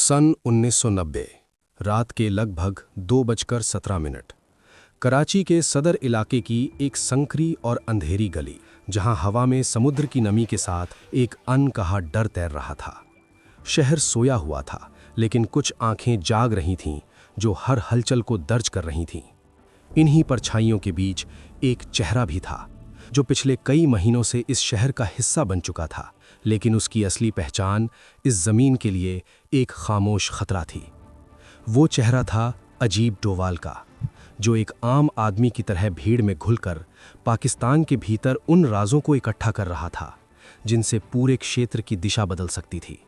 सन 1990 रात के लगभग 2:17 कराची के सदर इलाके की एक संकरी और अंधेरी गली, जहां हवा में समुद्र की नमी के साथ एक अनकहा डर तैर रहा था। शहर सोया हुआ था, लेकिन कुछ आंखें जाग रही थीं जो हर हलचल को दर्ज कर रही थीं। इन्हीं परछाइयों के बीच एक चेहरा भी था जो पिछले कई महीनों से इस शहर का हिस्सा बन चुका था, लेकिन उसकी असली पहचान इस जमीन के लिए एक खामोश खतरा थी। वो चेहरा था अजीब डोवाल का, जो एक आम आदमी की तरह भीड़ में घुलकर पाकिस्तान के भीतर उन राजों को इकट्ठा कर रहा था जिनसे पूरे क्षेत्र की दिशा बदल सकती थी।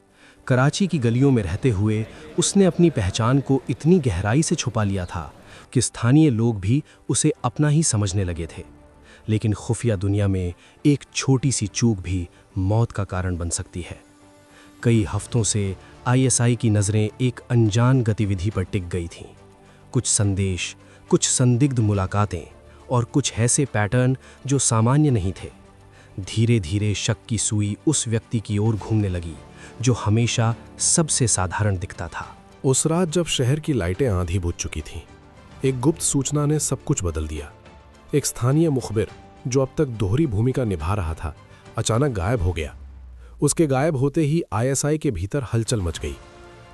कराची की गलियों में रहते हुए उसने अपनी पहचान को इतनी गहराई से छुपा लिया था कि स्थानीय लोग भी उसे अपना ही समझने लगे थे। लेकिन खुफिया दुनिया में एक छोटी सी चूक भी मौत का कारण बन सकती है। कई हफ्तों से आईएसआई की नज़रें एक अनजान गतिविधि पर टिक गई थीं। कुछ संदेश, कुछ संदिग्ध मुलाकातें और कुछ ऐसे पैटर्न जो सामान्य नहीं थे। धीरे धीरे शक की सुई उस व्यक्ति की ओर घूमने लगी जो हमेशा सबसे साधारण दिखता था। उस रात जब शहर की लाइटें आधी बुझ चुकी थीं, एक गुप्त सूचना ने सब कुछ बदल दिया। एक स्थानीय मुखबिर जो अब तक दोहरी भूमिका निभा रहा था, अचानक गायब हो गया। उसके गायब होते ही आईएसआई के भीतर हलचल मच गई,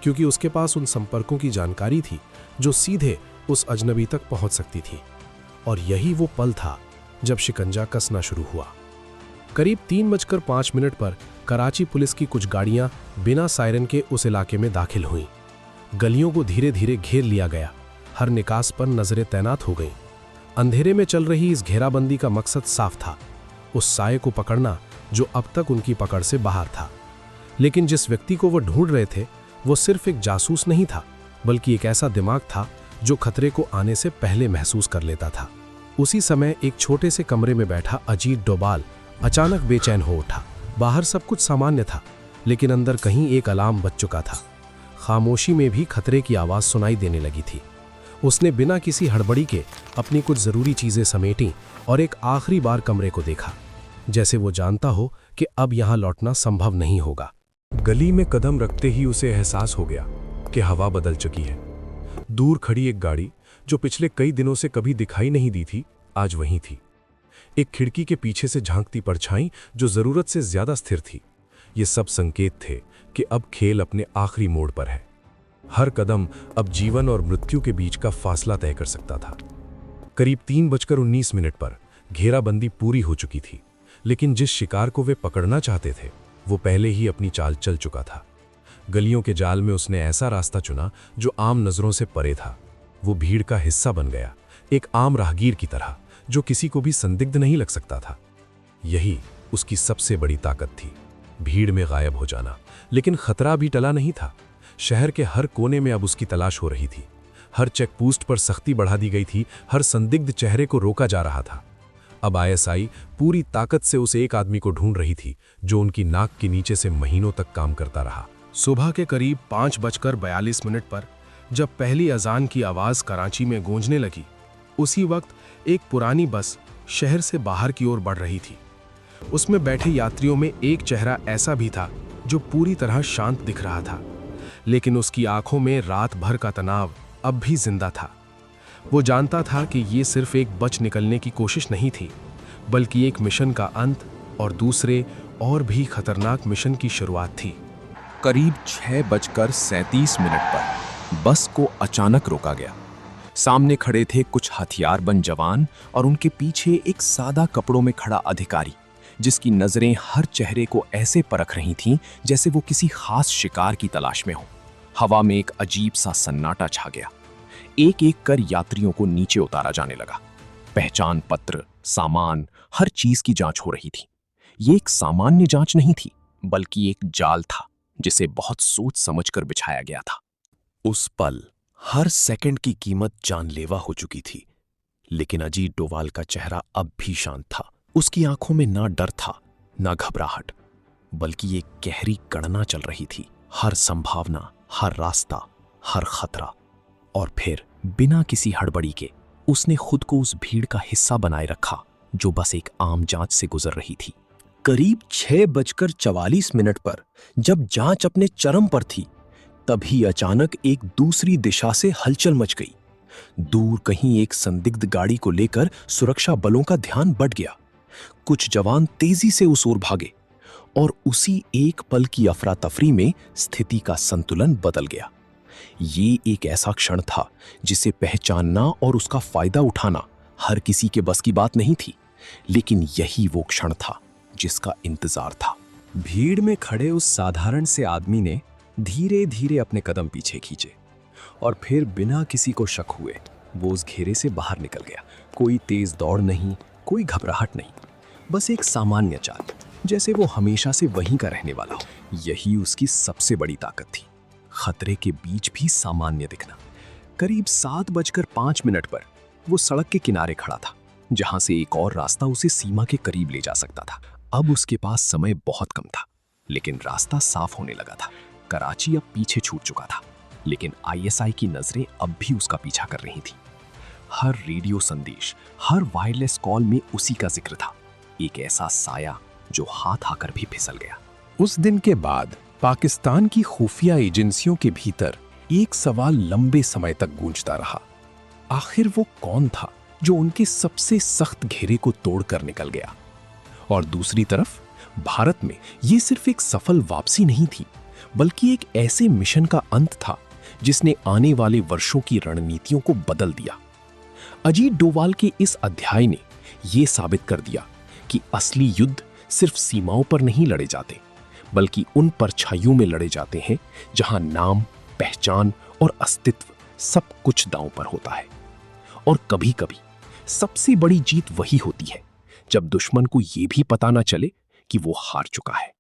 क्योंकि उसके पास उन संपर्कों की जानकारी थी जो सीधे उस अजनबी तक पहुंच सकती थी। और यही वो पल था जब शिकंजा कसना शुरू हुआ। करीब 3:05 पर कराची पुलिस की कुछ गाड़ियां बिना सायरन के उस इलाके में दाखिल हुईं। गलियों को धीरे धीरे घेर लिया गया, हर निकास पर नजरें तैनात हो गईं। अंधेरे में चल रही इस घेराबंदी का मकसद साफ था, उस साये को पकड़ना जो अब तक उनकी पकड़ से बाहर था। लेकिन जिस व्यक्ति को वो ढूंढ रहे थे, वो सिर्फ एक जासूस नहीं था, बल्कि एक ऐसा दिमाग था जो खतरे को आने से पहले महसूस कर लेता था। उसी समय एक छोटे से कमरे में बैठा अजीत डोभाल अचानक बेचैन हो उठा। बाहर सब कुछ सामान्य था, लेकिन अंदर कहीं एक अलार्म बज चुका था। खामोशी में भी खतरे की आवाज़ सुनाई देने लगी थी। उसने बिना किसी हड़बड़ी के अपनी कुछ ज़रूरी चीज़ें समेटीं और एक आखिरी बार कमरे को देखा, जैसे वो जानता हो कि अब यहाँ लौटना संभव नहीं होगा। गली में कदम रखते ही उसे एहसास हो गया कि हवा बदल चुकी है। दूर खड़ी एक गाड़ी जो पिछले कई दिनों से कभी दिखाई नहीं दी थी, आज वहीं थी। एक खिड़की के पीछे से झांकती परछाई जो ज़रूरत से ज़्यादा स्थिर थी। ये सब संकेत थे कि अब खेल अपने आखिरी मोड़ पर है। हर कदम अब जीवन और मृत्यु के बीच का फासला तय कर सकता था। करीब 3:19 पर घेराबंदी पूरी हो चुकी थी, लेकिन जिस शिकार को वे पकड़ना चाहते थे वो पहले ही अपनी चाल चल चुका था। गलियों के जाल में उसने ऐसा रास्ता चुना जो आम नजरों से परे था। वो भीड़ का हिस्सा बन गया, एक आम राहगीर की तरह जो किसी को भी संदिग्ध नहीं लग सकता था। यही उसकी सबसे बड़ी ताकत थी, भीड़ में गायब हो जाना। लेकिन खतरा भी टला नहीं था। शहर के हर कोने में अब उसकी तलाश हो रही थी। हर चेकपोस्ट पर सख्ती बढ़ा दी गई थी, हर संदिग्ध चेहरे को रोका जा रहा था। अब आईएसआई पूरी ताकत से उस एक आदमी को ढूंढ रही थी जो उनकी नाक के नीचे से महीनों तक काम करता रहा। सुबह के करीब 5:42 पर जब पहली अजान की आवाज़ कराची में गूंजने लगी, उसी वक्त एक पुरानी बस शहर से बाहर की ओर बढ़ रही थी। उसमें बैठे यात्रियों में एक चेहरा ऐसा भी था जो पूरी तरह शांत दिख रहा था, लेकिन उसकी आंखों में रात भर का तनाव अब भी जिंदा था। वो जानता था कि ये सिर्फ एक बच निकलने की कोशिश नहीं थी, बल्कि एक मिशन का अंत और दूसरे और भी खतरनाक मिशन की शुरुआत थी। करीब 6:37 पर बस को अचानक रोका गया। सामने खड़े थे कुछ हथियारबंद जवान और उनके पीछे एक सादा कपड़ों में खड़ा अधिकारी, जिसकी नजरें हर चेहरे को ऐसे परख रही थीं जैसे वो किसी खास शिकार की तलाश में हो। हवा में एक अजीब सा सन्नाटा छा गया। एक एक कर यात्रियों को नीचे उतारा जाने लगा। पहचान पत्र, सामान, हर चीज की जांच हो रही थी। ये एक सामान्य जांच नहीं थी, बल्कि एक जाल था जिसे बहुत सोच समझकर बिछाया गया था। उस पल हर सेकंड की कीमत जानलेवा हो चुकी थी, लेकिन अजीत डोभाल का चेहरा अब भी शांत था। उसकी आंखों में ना डर था, ना घबराहट, बल्कि एक गहरी गणना चल रही थी। हर संभावना, हर रास्ता, हर खतरा। और फिर बिना किसी हड़बड़ी के उसने खुद को उस भीड़ का हिस्सा बनाए रखा जो बस एक आम जांच से गुजर रही थी। करीब 6:44 पर जब जांच अपने चरम पर थी, तभी अचानक एक दूसरी दिशा से हलचल मच गई। दूर कहीं एक संदिग्ध गाड़ी को लेकर सुरक्षा बलों का ध्यान बढ़ गया। कुछ जवान तेजी से उस ओर भागे और उसी एक पल की अफरा तफरी में स्थिति का संतुलन बदल गया। ये एक ऐसा क्षण था जिसे पहचानना और उसका फायदा उठाना हर किसी के बस की बात नहीं थी, लेकिन यही वो क्षण था जिसका इंतजार था। भीड़ में खड़े उस साधारण से आदमी ने धीरे धीरे अपने कदम पीछे खींचे और फिर बिना किसी को शक हुए वो उस घेरे से बाहर निकल गया। कोई तेज दौड़ नहीं, कोई घबराहट नहीं, बस एक सामान्य चाल, जैसे वो हमेशा से वहीं का रहने वाला हो। यही उसकी सबसे बड़ी ताकत थी, खतरे के बीच भी सामान्य दिखना। करीब 7:05 पर वो सड़क के किनारे खड़ा था, जहां से एक और रास्ता उसे सीमा के करीब ले जा सकता था। अब उसके पास समय बहुत कम था, लेकिन रास्ता साफ होने लगा था। कराची अब पीछे छूट चुका था, लेकिन आईएसआई की नजरें अब भी उसका पीछा कर रही थी। हर रेडियो संदेश, हर वायरलेस कॉल में उसी का जिक्र था, एक ऐसा साया जो हाथ आकर भी फिसल गया। उस दिन के बाद पाकिस्तान की खुफिया एजेंसियों के भीतर एक सवाल लंबे समय तक गूंजता रहा। आखिर वो कौन था जो उनके सबसे सख्त घेरे को तोड़कर निकल गया? और दूसरी तरफ भारत में ये सिर्फ एक सफल वापसी नहीं थी, बल्कि एक ऐसे मिशन का अंत था जिसने आने वाले वर्षों की रणनीतियों को बदल दिया। अजीत डोवाल के इस अध्याय ने यह साबित कर दिया कि असली युद्ध सिर्फ सीमाओं पर नहीं लड़े जाते, बल्कि उन परछाइयों में लड़े जाते हैं जहां नाम, पहचान और अस्तित्व सब कुछ दांव पर होता है। और कभी-कभी सबसे बड़ी जीत वही होती है जब दुश्मन को यह भी पता ना चले कि वो हार चुका है।